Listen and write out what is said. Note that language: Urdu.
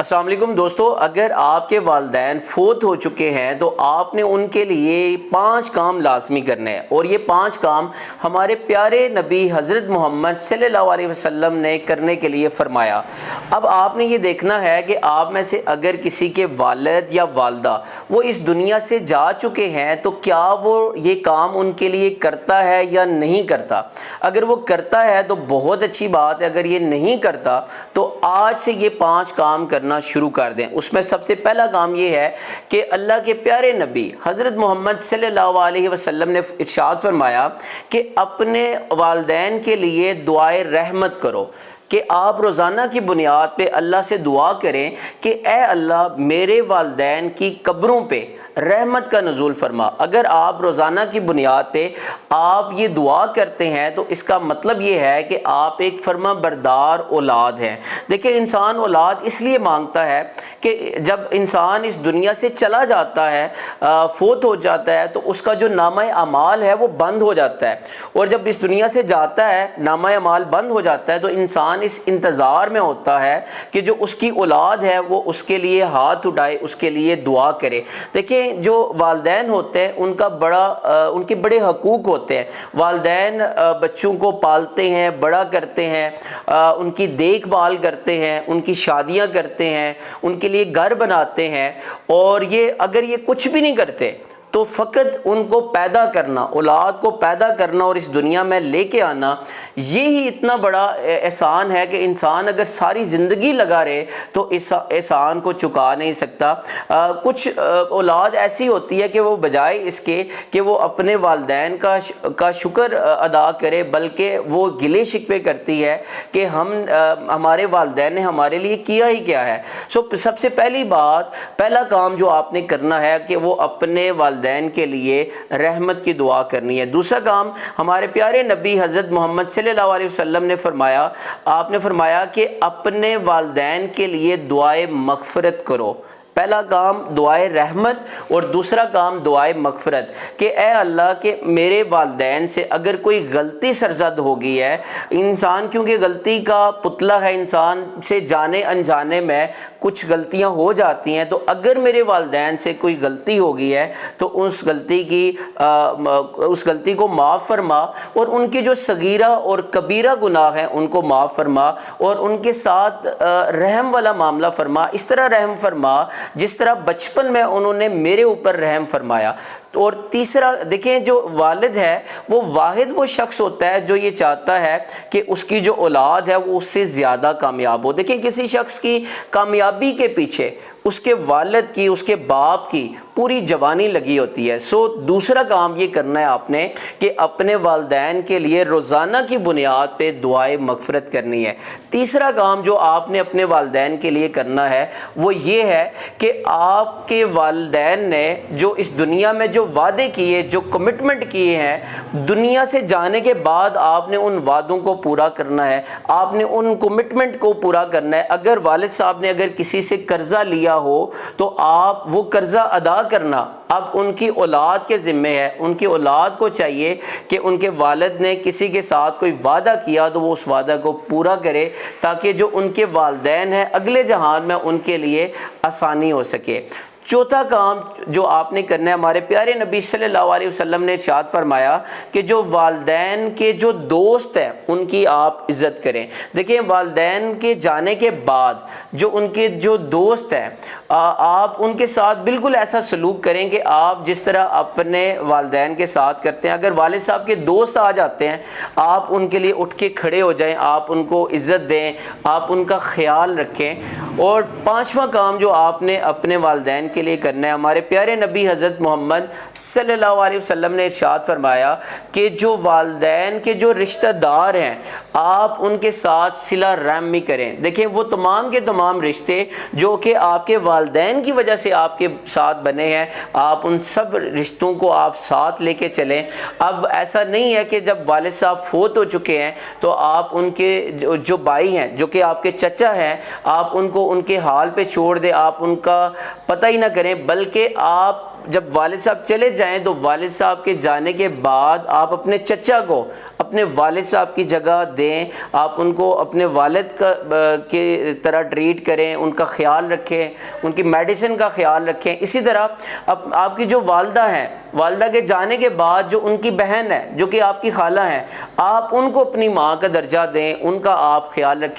السلام علیکم دوستو، اگر آپ کے والدین فوت ہو چکے ہیں تو آپ نے ان کے لیے 5 کام لازمی کرنے ہیں، اور یہ 5 کام ہمارے پیارے نبی حضرت محمد صلی اللہ علیہ وسلم نے کرنے کے لیے فرمایا۔ اب آپ نے یہ دیکھنا ہے کہ آپ میں سے اگر کسی کے والد یا والدہ وہ اس دنیا سے جا چکے ہیں تو کیا وہ یہ کام ان کے لیے کرتا ہے یا نہیں کرتا۔ اگر وہ کرتا ہے تو بہت اچھی بات ہے، اگر یہ نہیں کرتا تو آج سے یہ 5 کام کرنا شروع کر دیں۔ اس میں سب سے پہلا کام یہ ہے کہ اللہ کے پیارے نبی حضرت محمد صلی اللہ علیہ وسلم نے ارشاد فرمایا کہ اپنے والدین کے لیے دعائے رحمت کرو، کہ آپ روزانہ کی بنیاد پہ اللہ سے دعا کریں کہ اے اللہ میرے والدین کی قبروں پہ رحمت کا نزول فرما۔ اگر آپ روزانہ کی بنیاد پہ آپ یہ دعا کرتے ہیں تو اس کا مطلب یہ ہے کہ آپ ایک فرما بردار اولاد ہیں۔ دیکھیں، انسان اولاد اس لیے مانگتا ہے کہ جب انسان اس دنیا سے چلا جاتا ہے، فوت ہو جاتا ہے، تو اس کا جو نامہ اعمال ہے وہ بند ہو جاتا ہے، اور جب اس دنیا سے جاتا ہے نامہ اعمال بند ہو جاتا ہے تو انسان اس انتظار میں ہوتا ہے کہ جو اس کی اولاد ہے وہ اس کے لیے ہاتھ اٹھائے، اس کے لیے دعا کرے۔ دیکھیں، جو والدین ہوتے ہیں ان کے بڑے حقوق ہوتے ہیں۔ والدین بچوں کو پالتے ہیں، بڑا کرتے ہیں، ان کی دیکھ بھال کرتے ہیں، ان کی شادیاں کرتے ہیں، ان کے لیے گھر بناتے ہیں، اور اگر یہ کچھ بھی نہیں کرتے تو فقط ان کو پیدا کرنا، اولاد کو پیدا کرنا اور اس دنیا میں لے کے آنا، یہی اتنا بڑا احسان ہے کہ انسان اگر ساری زندگی لگا رہے تو اس احسان کو چکا نہیں سکتا۔ کچھ اولاد ایسی ہوتی ہے کہ وہ بجائے اس کے کہ وہ اپنے والدین کا شکر ادا کرے، بلکہ وہ گلے شکوے کرتی ہے کہ ہمارے والدین نے ہمارے لیے کیا ہی کیا ہے۔ سب سے پہلا کام جو آپ نے کرنا ہے کہ وہ اپنے والدین کے لیے رحمت کی دعا کرنی ہے۔ دوسرا کام، ہمارے پیارے نبی حضرت محمد صلی اللہ علیہ وسلم نے فرمایا کہ اپنے والدین کے لیے دعائے مغفرت کرو۔ پہلا کام دعائے رحمت اور دوسرا کام دعائے مغفرت، کہ اے اللہ کہ میرے والدین سے اگر کوئی غلطی سرزد ہو گئی ہے، انسان کیونکہ غلطی کا پتلا ہے، انسان سے جانے انجانے میں کچھ غلطیاں ہو جاتی ہیں، تو اگر میرے والدین سے کوئی غلطی ہو گئی ہے تو اس غلطی کو معاف فرما، اور ان کی جو صغیرہ اور کبیرہ گناہ ہیں ان کو معاف فرما، اور ان کے ساتھ رحم والا معاملہ فرما، اس طرح رحم فرما جس طرح بچپن میں انہوں نے میرے اوپر رحم فرمایا۔ اور تیسرا، دیکھیں، جو والد ہے وہ واحد وہ شخص ہوتا ہے جو یہ چاہتا ہے کہ اس کی جو اولاد ہے وہ اس سے زیادہ کامیاب ہو۔ دیکھیں، کسی شخص کی کامیابی کے پیچھے اس کے والد کی، اس کے باپ کی پوری جوانی لگی ہوتی ہے۔ دوسرا کام یہ کرنا ہے آپ نے کہ اپنے والدین کے لیے روزانہ کی بنیاد پہ دعائے مغفرت کرنی ہے۔ تیسرا کام جو آپ نے اپنے والدین کے لیے کرنا ہے وہ یہ ہے کہ آپ کے والدین نے جو اس دنیا میں جو وعدے کیے، جو کمٹمنٹ کیے ہیں، دنیا سے جانے کے بعد آپ نے ان وعدوں کو پورا کرنا ہے، آپ نے ان کمٹمنٹ کو پورا کرنا ہے۔ اگر والد صاحب نے اگر کسی سے قرضہ لیا ہو تو آپ وہ قرضہ ادا کرنا اب ان کی اولاد کے ذمے ہے۔ ان کی اولاد کو چاہیے کہ ان کے والد نے کسی کے ساتھ کوئی وعدہ کیا تو وہ اس وعدہ کو پورا کرے، تاکہ جو ان کے والدین ہیں اگلے جہان میں ان کے لیے آسانی ہو سکے۔ چوتھا کام جو آپ نے کرنا ہے، ہمارے پیارے نبی صلی اللہ علیہ وسلم نے ارشاد فرمایا کہ جو والدین کے جو دوست ہیں ان کی آپ عزت کریں۔ دیکھیں، والدین کے جانے کے بعد جو ان کے جو دوست ہیں، آپ ان کے ساتھ بالکل ایسا سلوک کریں کہ آپ جس طرح اپنے والدین کے ساتھ کرتے ہیں۔ اگر والد صاحب کے دوست آ جاتے ہیں، آپ ان کے لیے اٹھ کے کھڑے ہو جائیں، آپ ان کو عزت دیں، آپ ان کا خیال رکھیں۔ اور پانچواں کام جو آپ نے اپنے والدین کے لیے کرنا ہے، ہمارے پیارے نبی حضرت محمد صلی اللہ علیہ وسلم نے ارشاد فرمایا کہ جو والدین کے جو رشتہ دار ہیں آپ ان کے ساتھ صلہ رحمی کریں۔ دیکھیں، وہ تمام کے تمام رشتے جو کہ آپ کے والدین کی وجہ سے آپ کے ساتھ بنے ہیں، آپ ان سب رشتوں کو آپ ساتھ لے کے چلیں۔ اب ایسا نہیں ہے کہ جب والد صاحب فوت ہو چکے ہیں تو آپ ان کے جو بھائی ہیں جو کہ آپ کے چچا ہیں، آپ ان کو ان کے حال پہ چھوڑ دیں، آپ ان کا پتہ ہی نہ کریں، بلکہ آپ جب والد صاحب چلے جائیں تو والد صاحب کے جانے کے بعد آپ اپنے چچا کو اپنے والد صاحب کی جگہ دیں، آپ ان کو اپنے والد کی طرح ٹریٹ کریں، ان کا خیال رکھیں، ان کی میڈیسن کا خیال رکھیں۔ اسی طرح آپ کی جو والدہ ہیں، والدہ کے جانے کے بعد جو ان کی بہن ہے جو کہ آپ کی خالہ ہیں، آپ ان کو اپنی ماں کا درجہ دیں، ان کا آپ خیال رکھیں۔